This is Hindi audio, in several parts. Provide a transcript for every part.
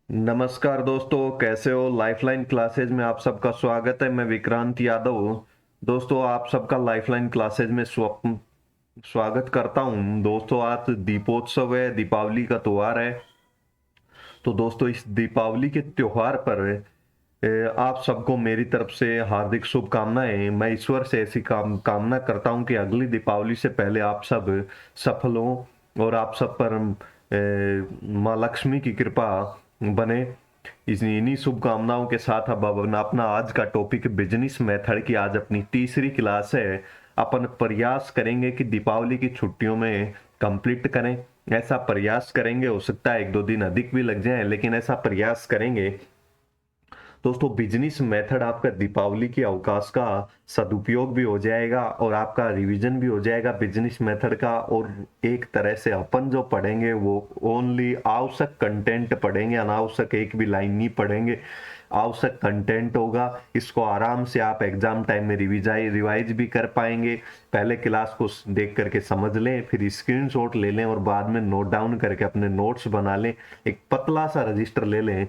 नमस्कार दोस्तों, कैसे हो। लाइफलाइन क्लासेज में आप सबका स्वागत है। मैं विक्रांत यादव हूँ। दोस्तों, आप सबका लाइफलाइन क्लासेज में स्वागत करता हूँ। दोस्तों, आज दीपोत्सव है, दीपावली का त्योहार है। तो दोस्तों, इस दीपावली के त्योहार पर आप सबको मेरी तरफ से हार्दिक शुभकामनाएं। मैं ईश्वर से ऐसी कामना करता हूं कि अगली दीपावली से पहले आप सब सफल हों और आप सब पर माँ लक्ष्मी की कृपा बने। इन्हीं शुभकामनाओं के साथ अब अपना आज का टॉपिक बिजनेस मेथड की आज अपनी तीसरी क्लास है। अपन प्रयास करेंगे कि दीपावली की छुट्टियों में कंप्लीट करें। ऐसा प्रयास करेंगे, हो सकता है एक दो दिन अधिक भी लग जाए, लेकिन ऐसा प्रयास करेंगे। दोस्तों, बिजनेस मेथड आपका दीपावली के अवकाश का सदुपयोग भी हो जाएगा और आपका रिवीजन भी हो जाएगा बिजनेस मेथड का। और एक तरह से अपन जो पढ़ेंगे वो ओनली आवश्यक कंटेंट पढ़ेंगे, अनावश्यक एक भी लाइन नहीं पढ़ेंगे। आवश्यक कंटेंट होगा, इसको आराम से आप एग्जाम टाइम में रिवाइज भी कर पाएंगे। पहले क्लास को देख करके समझ लें, फिर स्क्रीनशॉट ले लें और बाद में नोट डाउन करके अपने नोट्स बना लें। एक पतला सा रजिस्टर ले लें,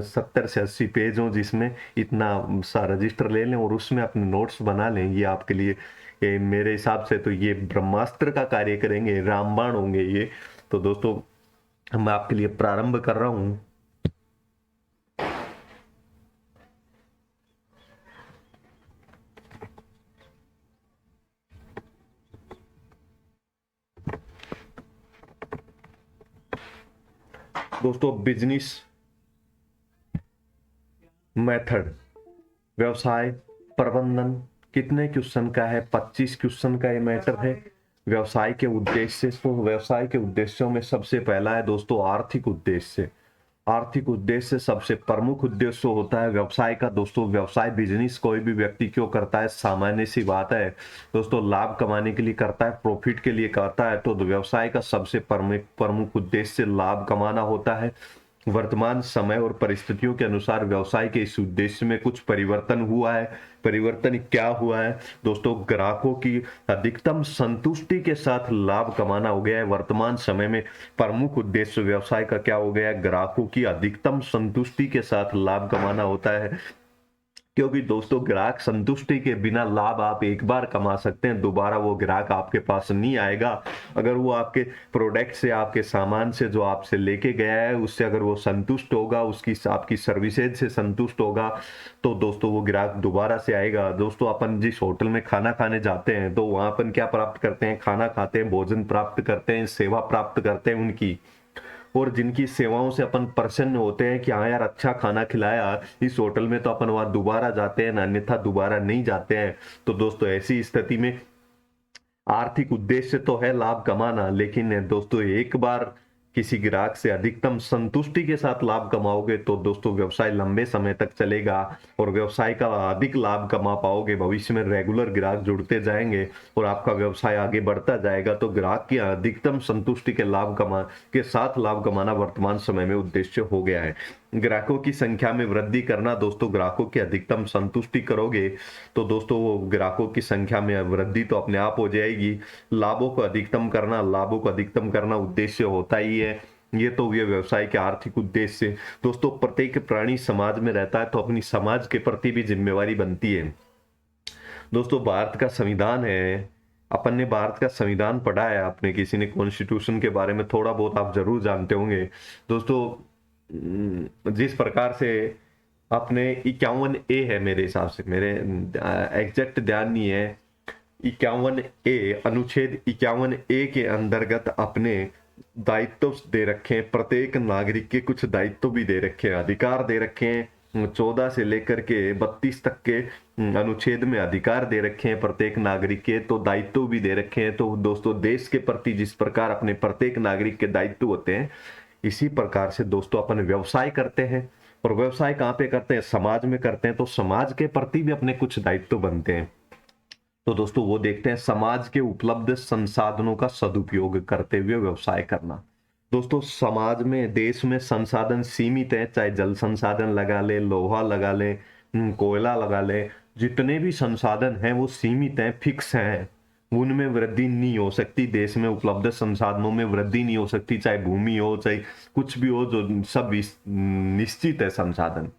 70 से 80 पेज हो जिसमें, इतना सा रजिस्टर ले लें और उसमें अपने नोट्स बना लें। ये आपके लिए मेरे हिसाब से तो ये ब्रह्मास्त्र का कार्य करेंगे, रामबाण होंगे ये। तो दोस्तों, मैं आपके लिए प्रारंभ कर रहा हूं। दोस्तों, बिजनेस मेथड, व्यवसाय प्रबंधन कितने क्वेश्चन का है? 25 क्वेश्चन का ये मैटर है। व्यवसाय के उद्देश्य, तो व्यवसाय के उद्देश्यों में सबसे पहला है दोस्तों आर्थिक उद्देश्य। आर्थिक उद्देश्य सबसे प्रमुख उद्देश्य होता है व्यवसाय का। दोस्तों, व्यवसाय बिजनेस कोई भी व्यक्ति क्यों करता है? सामान्य सी बात है दोस्तों, लाभ कमाने के लिए करता है, प्रॉफिट के लिए करता है। तो व्यवसाय का सबसे प्रमुख प्रमुख उद्देश्य लाभ कमाना होता है। वर्तमान समय और परिस्थितियों के अनुसार व्यवसाय के इस उद्देश्य में कुछ परिवर्तन हुआ है। परिवर्तन क्या हुआ है दोस्तों? ग्राहकों की अधिकतम संतुष्टि के साथ लाभ कमाना हो गया है। वर्तमान समय में प्रमुख उद्देश्य व्यवसाय का क्या हो गया है? ग्राहकों की अधिकतम संतुष्टि के साथ लाभ कमाना होता है। क्योंकि दोस्तों, ग्राहक संतुष्टि के बिना लाभ आप एक बार कमा सकते हैं, दोबारा वो ग्राहक आपके पास नहीं आएगा। अगर वो आपके प्रोडक्ट से, आपके सामान से जो आपसे लेके गया है उससे अगर वो संतुष्ट होगा, उसकी आपकी सर्विसेज से संतुष्ट होगा, तो दोस्तों वो ग्राहक दोबारा से आएगा। दोस्तों, अपन जिस होटल में खाना खाने जाते हैं तो वहां अपन क्या प्राप्त करते हैं? खाना खाते हैं, भोजन प्राप्त करते हैं, सेवा प्राप्त करते हैं उनकी। और जिनकी सेवाओं से अपन प्रसन्न होते हैं कि हाँ यार, अच्छा खाना खिलाया इस होटल में, तो अपन वहां दोबारा जाते हैं, अन्यथा दोबारा नहीं जाते हैं। तो दोस्तों, ऐसी स्थिति में आर्थिक उद्देश्य तो है लाभ कमाना, लेकिन दोस्तों एक बार किसी ग्राहक से अधिकतम संतुष्टि के साथ लाभ कमाओगे तो दोस्तों व्यवसाय लंबे समय तक चलेगा और व्यवसाय का अधिक लाभ कमा पाओगे। भविष्य में रेगुलर ग्राहक जुड़ते जाएंगे और आपका व्यवसाय आगे बढ़ता जाएगा। तो ग्राहक की अधिकतम संतुष्टि के साथ लाभ कमाना वर्तमान समय में उद्देश्य हो गया है। ग्राहकों की संख्या में वृद्धि करना, दोस्तों ग्राहकों की अधिकतम संतुष्टि करोगे तो दोस्तों वो ग्राहकों की संख्या में वृद्धि तो अपने आप हो जाएगी। लाभों को अधिकतम करना उद्देश्य होता ही है। ये तो ये व्यवसाय के आर्थिक उद्देश्य। दोस्तों, प्रत्येक प्राणी समाज में रहता है तो अपनी समाज के प्रति भी जिम्मेवारी बनती है। दोस्तों, भारत का संविधान है, अपन ने भारत का संविधान पढ़ा है, आपने किसी ने कॉन्स्टिट्यूशन के बारे में थोड़ा बहुत आप जरूर जानते होंगे। दोस्तों, जिस प्रकार से अपने 51A है, मेरे हिसाब से, मेरे एग्जैक्ट ध्यान नहीं है, 51A, अनुच्छेद 51A के अंतर्गत अपने दायित्व दे रखे हैं। प्रत्येक नागरिक के कुछ दायित्व भी दे रखे हैं, अधिकार दे रखे हैं। 14 से लेकर के 32 तक के अनुच्छेद में अधिकार दे रखे हैं प्रत्येक नागरिक के, तो दायित्व भी दे रखे हैं। तो दोस्तों, देश के प्रति जिस प्रकार अपने प्रत्येक नागरिक के दायित्व होते हैं, इसी प्रकार से दोस्तों अपन व्यवसाय करते हैं। और व्यवसाय कहाँ पे करते हैं? समाज में करते हैं, तो समाज के प्रति भी अपने कुछ दायित्व बनते हैं। तो दोस्तों, वो देखते हैं समाज के उपलब्ध संसाधनों का सदुपयोग करते हुए व्यवसाय करना। दोस्तों, समाज में, देश में संसाधन सीमित है, चाहे जल संसाधन लगा ले, लोहा लगा ले, कोयला लगा ले, जितने भी संसाधन हैं वो सीमित हैं, फिक्स हैं। उनमें वृद्धि नहीं हो सकती, देश में उपलब्ध संसाधनों में वृद्धि नहीं हो सकती, चाहे भूमि हो चाहे कुछ भी हो, जो सब निश्चित है संसाधन।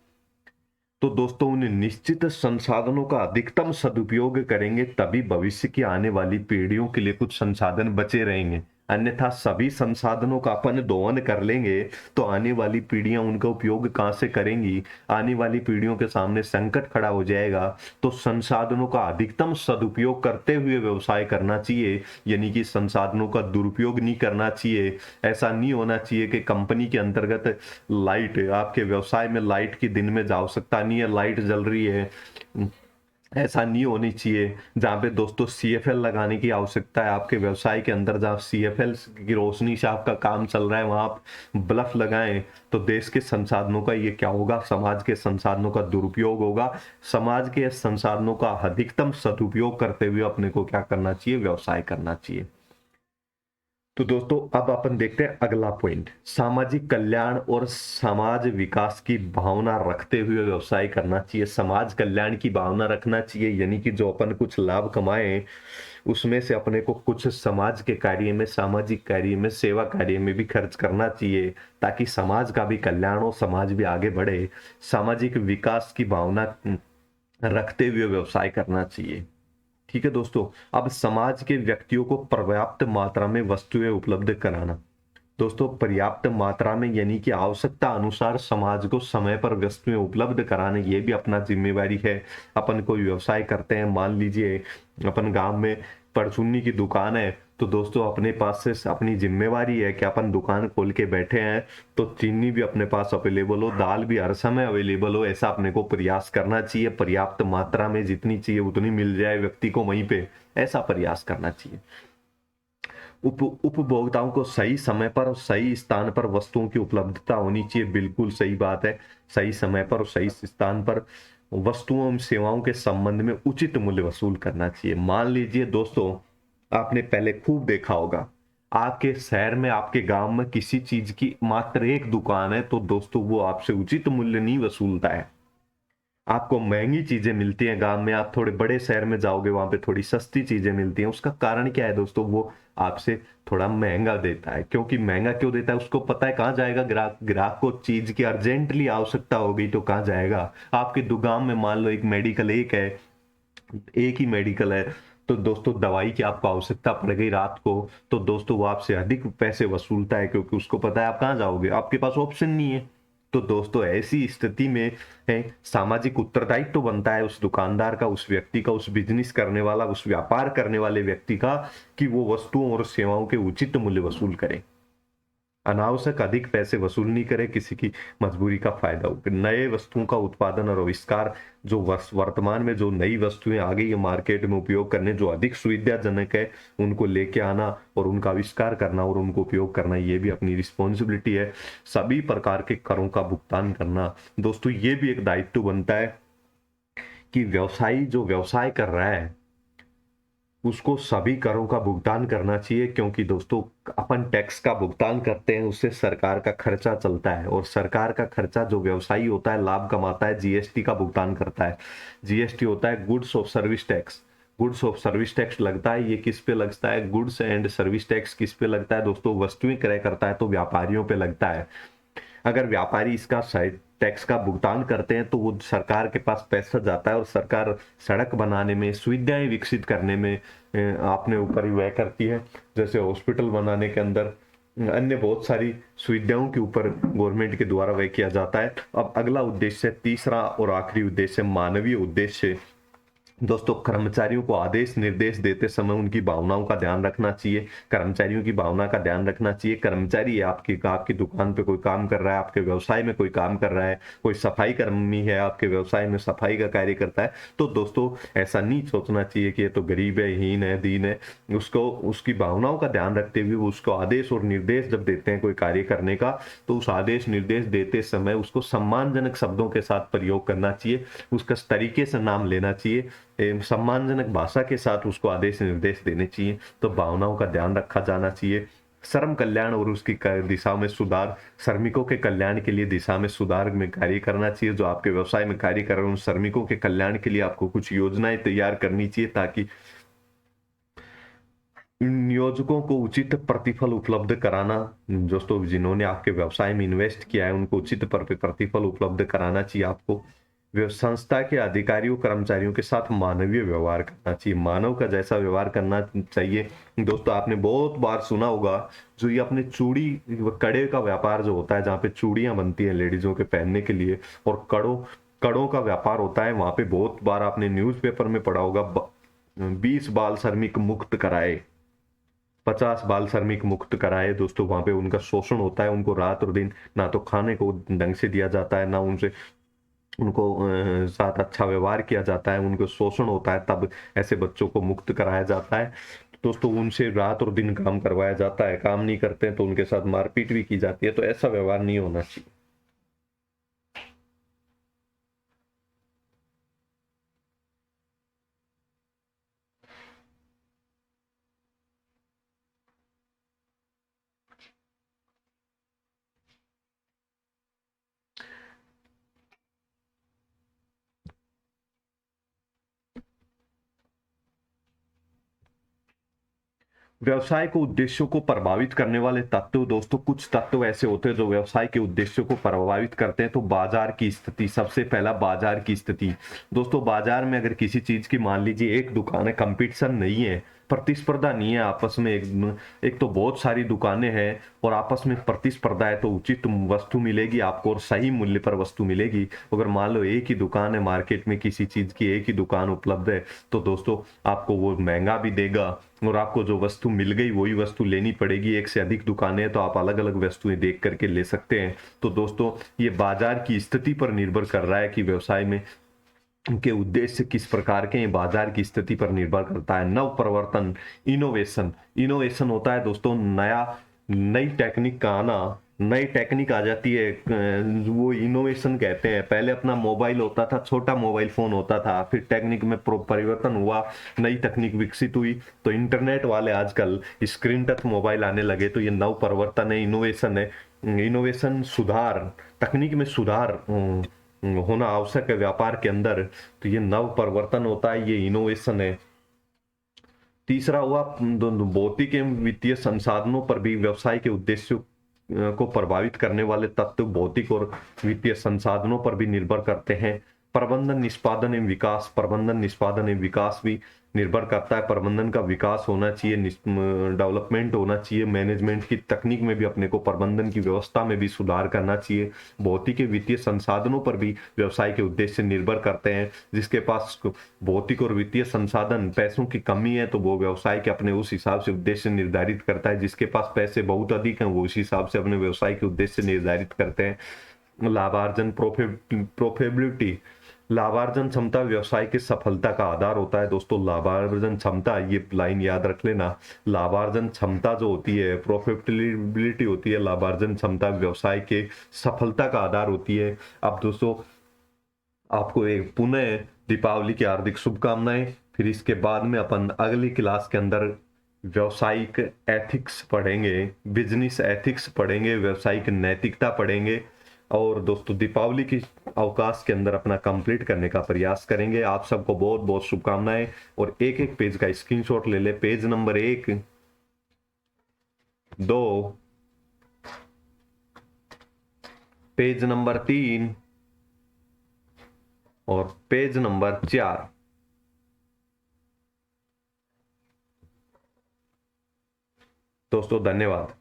तो दोस्तों उन निश्चित संसाधनों का अधिकतम सदुपयोग करेंगे, तभी भविष्य की आने वाली पीढ़ियों के लिए कुछ संसाधन बचे रहेंगे। अन्यथा सभी संसाधनों का अपन दोहन कर लेंगे तो आने वाली पीढ़ियां उनका उपयोग कहां से करेंगी, आने वाली पीढ़ियों के सामने संकट खड़ा हो जाएगा। तो संसाधनों का अधिकतम सदुपयोग करते हुए व्यवसाय करना चाहिए, यानी कि संसाधनों का दुरुपयोग नहीं करना चाहिए। ऐसा नहीं होना चाहिए कि कंपनी के अंतर्गत लाइट, आपके व्यवसाय में लाइट की दिन में जा आवश्यकता नहीं है, लाइट जल रही है, ऐसा नहीं होनी चाहिए। जहाँ पे दोस्तों सीएफएल लगाने की आवश्यकता है आपके व्यवसाय के अंदर, जहाँ सीएफएल की रोशनी से आपका काम चल रहा है, वहां आप बल्ब लगाएं, तो देश के संसाधनों का ये क्या होगा, समाज के संसाधनों का दुरुपयोग होगा। समाज के संसाधनों का अधिकतम सदुपयोग करते हुए अपने को क्या करना चाहिए, व्यवसाय करना चाहिए। तो दोस्तों अब अपन देखते हैं अगला पॉइंट, सामाजिक कल्याण और समाज विकास की भावना रखते हुए व्यवसाय करना चाहिए। समाज कल्याण की भावना रखना चाहिए, यानी कि जो अपन कुछ लाभ कमाए उसमें से अपने को कुछ समाज के कार्य में, सामाजिक कार्य में, सेवा कार्य में भी खर्च करना चाहिए, ताकि समाज का भी कल्याण हो, समाज भी आगे बढ़े। सामाजिक विकास की भावना रखते हुए व्यवसाय करना चाहिए। ठीक है दोस्तों, अब समाज के व्यक्तियों को पर्याप्त मात्रा में वस्तुएं उपलब्ध कराना। दोस्तों पर्याप्त मात्रा में यानी कि आवश्यकता अनुसार समाज को समय पर वस्तुएं उपलब्ध कराने, ये भी अपना जिम्मेवारी है। अपन कोई व्यवसाय करते हैं, मान लीजिए अपन गांव में परचूनी की दुकान है, तो दोस्तों अपने पास से अपनी जिम्मेवारी है कि अपन दुकान खोल के बैठे हैं तो चीनी भी अपने पास अवेलेबल हो, दाल भी हर समय अवेलेबल हो, ऐसा अपने को प्रयास करना चाहिए। पर्याप्त मात्रा में जितनी चाहिए उतनी मिल जाए व्यक्ति को वहीं पे, ऐसा प्रयास करना चाहिए। उपभोक्ताओं को सही समय पर और सही स्थान पर वस्तुओं की उपलब्धता होनी चाहिए, बिल्कुल सही बात है। सही समय पर और सही स्थान पर वस्तुओं एवं सेवाओं के संबंध में उचित मूल्य वसूल करना चाहिए। मान लीजिए दोस्तों, आपने पहले खूब देखा होगा, आपके शहर में, आपके गांव में किसी चीज की मात्र एक दुकान है, तो दोस्तों वो आपसे उचित मूल्य नहीं वसूलता है, आपको महंगी चीजें मिलती हैं गांव में। आप थोड़े बड़े शहर में जाओगे, वहां पे थोड़ी सस्ती चीजें मिलती हैं। उसका कारण क्या है दोस्तों, वो आपसे थोड़ा महंगा देता है। क्योंकि महंगा क्यों देता है, उसको पता है कहाँ जाएगा ग्राहक, ग्राहक को चीज की अर्जेंटली आवश्यकता होगी तो कहाँ जाएगा। आपके दुकान में मान लो एक मेडिकल एक है, एक ही मेडिकल है, तो दोस्तों दवाई की आपको आवश्यकता पड़ गई रात को, तो दोस्तों वो आपसे अधिक पैसे वसूलता है, क्योंकि उसको पता है आप कहाँ जाओगे, आपके पास ऑप्शन नहीं है। तो दोस्तों ऐसी स्थिति में है सामाजिक उत्तरदायित्व तो बनता है उस दुकानदार का, उस व्यक्ति का, उस बिजनेस करने वाला, उस व्यापार करने वाले व्यक्ति का, कि वो वस्तुओं और सेवाओं के उचित मूल्य वसूल करे, अनावश्यक अधिक पैसे वसूल नहीं करे, किसी की मजबूरी का फायदा हो। नए वस्तुओं का उत्पादन और आविष्कार, जो वर्तमान में जो नई वस्तुएं आ गई है मार्केट में उपयोग करने, जो अधिक सुविधाजनक है, उनको लेके आना और उनका आविष्कार करना और उनको उपयोग करना, ये भी अपनी रिस्पॉन्सिबिलिटी है। सभी प्रकार के करों का भुगतान करना, दोस्तों ये भी एक दायित्व बनता है कि व्यवसायी जो व्यवसाय कर रहा है उसको सभी करों का भुगतान करना चाहिए। क्योंकि दोस्तों अपन टैक्स का भुगतान करते हैं, उससे सरकार का खर्चा चलता है, और सरकार का खर्चा जो व्यवसायी होता है लाभ कमाता है, जीएसटी का भुगतान करता है। जीएसटी होता है goods of service tax, goods of service tax लगता है। ये किस पे लगता है, गुड्स एंड सर्विस टैक्स किस पे लगता है दोस्तों, वस्तुएं क्रय करता है तो व्यापारियों पे लगता है। अगर व्यापारी इसका टैक्स का भुगतान करते हैं तो वो सरकार के पास पैसा जाता है, और सरकार सड़क बनाने में, सुविधाएं विकसित करने में अपने ऊपर ही व्यय करती है। जैसे हॉस्पिटल बनाने के अंदर, अन्य बहुत सारी सुविधाओं के ऊपर गवर्नमेंट के द्वारा व्यय किया जाता है। अब अगला उद्देश्य, तीसरा और आखिरी उद्देश्य, मानवीय उद्देश्य। दोस्तों कर्मचारियों को आदेश निर्देश देते समय उनकी भावनाओं का ध्यान रखना चाहिए, कर्मचारियों की भावना का ध्यान रखना चाहिए। कर्मचारी है आपकी दुकान पे कोई काम कर रहा है, आपके व्यवसाय में कोई काम कर रहा है, कोई सफाई कर्मी है आपके व्यवसाय में सफाई का कार्य करता है, तो दोस्तों ऐसा नहीं सोचना चाहिए कि ये तो गरीब है, हीन है, दीन है। उसको उसकी भावनाओं का ध्यान रखते हुए उसको आदेश और निर्देश जब देते हैं कोई कार्य करने का, तो उस आदेश निर्देश देते समय उसको सम्मानजनक शब्दों के साथ प्रयोग करना चाहिए, उसका तरीके से नाम लेना चाहिए, सम्मानजनक भाषा के साथ उसको आदेश निर्देश देने चाहिए। तो भावनाओं का ध्यान रखा जाना चाहिए। श्रम कल्याण और उसकी दिशा में सुधार, श्रमिकों के कल्याण के लिए दिशा में सुधार में कार्य करना चाहिए। जो आपके व्यवसाय में कार्य कर रहे हैं उन श्रमिकों के कल्याण के लिए आपको कुछ योजनाएं तैयार करनी चाहिए, ताकि नियोजकों को उचित प्रतिफल उपलब्ध कराना। दोस्तों जिन्होंने आपके व्यवसाय में इन्वेस्ट किया है उनको उचित प्रतिफल उपलब्ध कराना चाहिए आपको। संस्था के अधिकारियों कर्मचारियों के साथ मानवीय व्यवहार करना चाहिए, मानव का जैसा व्यवहार करना चाहिए। दोस्तों आपने बहुत बार सुना होगा, जो ये अपने चूड़ी कड़े का व्यापार जो होता है, जहाँ पे चूड़ियां बनती हैं लेडीजों के पहनने के लिए, और कड़ों कड़ों का व्यापार होता है, वहां पे बहुत बार आपने न्यूज़पेपर में पढ़ा होगा 20 बाल श्रमिक मुक्त कराए, 50 बाल श्रमिक मुक्त कराए। दोस्तों वहां पे उनका शोषण होता है, उनको रात और दिन ना तो खाने को ढंग से दिया जाता है, ना उनसे उनको साथ अच्छा व्यवहार किया जाता है, उनको शोषण होता है, तब ऐसे बच्चों को मुक्त कराया जाता है। दोस्तों उनसे रात और दिन काम करवाया जाता है, काम नहीं करते हैं तो उनके साथ मारपीट भी की जाती है। तो ऐसा व्यवहार नहीं होना चाहिए। व्यवसाय को उद्देश्यों को प्रभावित करने वाले तत्व, दोस्तों कुछ तत्व ऐसे होते हैं जो व्यवसाय के उद्देश्यों को प्रभावित करते हैं। तो बाजार की स्थिति, सबसे पहला बाजार की स्थिति। दोस्तों बाजार में अगर किसी चीज की, मान लीजिए एक दुकान है, कंपटीशन नहीं है, प्रतिस्पर्धा नहीं है आपस में, एक तो बहुत सारी दुकानें हैं और आपस में प्रतिस्पर्धा है, तो उचित वस्तु मिलेगी आपको और सही मूल्य पर वस्तु मिलेगी। अगर मान लो एक ही दुकान है मार्केट में, किसी चीज की एक ही दुकान उपलब्ध है, तो दोस्तों आपको वो महंगा भी देगा और आपको जो वस्तु मिल गई वही वस्तु लेनी पड़ेगी। एक से अधिक दुकानें हैं तो आप अलग अलग वस्तुएं देख करके ले सकते हैं। तो दोस्तों ये बाजार की स्थिति पर निर्भर कर रहा है कि व्यवसाय में के उद्देश्य किस प्रकार के हैं, बाजार की स्थिति पर निर्भर करता है। नव प्रवर्तन, इनोवेशन। इनोवेशन होता है दोस्तों नया, नई टेक्निक का आना, नई टेक्निक आ जाती है, वो इनोवेशन कहते हैं। पहले अपना मोबाइल होता था, छोटा मोबाइल फोन होता था, फिर टेक्निक में परिवर्तन हुआ, नई तकनीक विकसित हुई, तो इंटरनेट वाले आजकल स्क्रीन टच मोबाइल आने लगे। तो ये नव परिवर्तन है, इनोवेशन है। इनोवेशन सुधार, तकनीक में सुधार होना आवश्यक है व्यापार के अंदर, तो ये नव परिवर्तन होता है, ये इनोवेशन है। तीसरा हुआ भौतिक एवं वित्तीय संसाधनों पर भी व्यवसाय के उद्देश्यों को प्रभावित करने वाले तत्व भौतिक और वित्तीय संसाधनों पर भी निर्भर करते हैं। प्रबंधन निष्पादन एवं विकास, प्रबंधन निष्पादन एवं विकास भी निर्भर करता है। प्रबंधन का विकास होना चाहिए, डेवलपमेंट होना चाहिए, मैनेजमेंट की तकनीक में भी अपने को, प्रबंधन की व्यवस्था में भी सुधार करना चाहिए। भौतिक वित्तीय संसाधनों पर भी व्यवसाय के उद्देश्य निर्भर करते हैं। जिसके पास भौतिक और वित्तीय संसाधन, पैसों की कमी है, तो वो व्यवसाय के अपने उस हिसाब से उद्देश्य निर्धारित करता है। जिसके पास पैसे बहुत अधिक हैं वो उस हिसाब से अपने व्यवसाय के उद्देश्य निर्धारित करते हैं। लाभार्जन, प्रोफेबिलिटी, लाभार्जन क्षमता व्यवसाय की सफलता का आधार होता है। दोस्तों लाभार्जन क्षमता, ये लाइन याद रख लेना, लाभार्जन क्षमता जो होती है, प्रॉफिटेबिलिटी होती है, लाभार्जन क्षमता व्यवसाय के सफलता का आधार होती है। अब दोस्तों आपको एक पुनः दीपावली की हार्दिक शुभकामनाएं। फिर इसके बाद में अपन अगली क्लास के अंदर व्यवसायिक एथिक्स पढ़ेंगे, बिजनेस एथिक्स पढ़ेंगे, व्यवसायिक नैतिकता पढ़ेंगे। और दोस्तों दीपावली की अवकाश के अंदर अपना कंप्लीट करने का प्रयास करेंगे। आप सबको बहुत बहुत शुभकामनाएं। और एक एक पेज का स्क्रीनशॉट ले ले। पेज नंबर 1, 2, पेज नंबर 3 और पेज नंबर 4। दोस्तों धन्यवाद।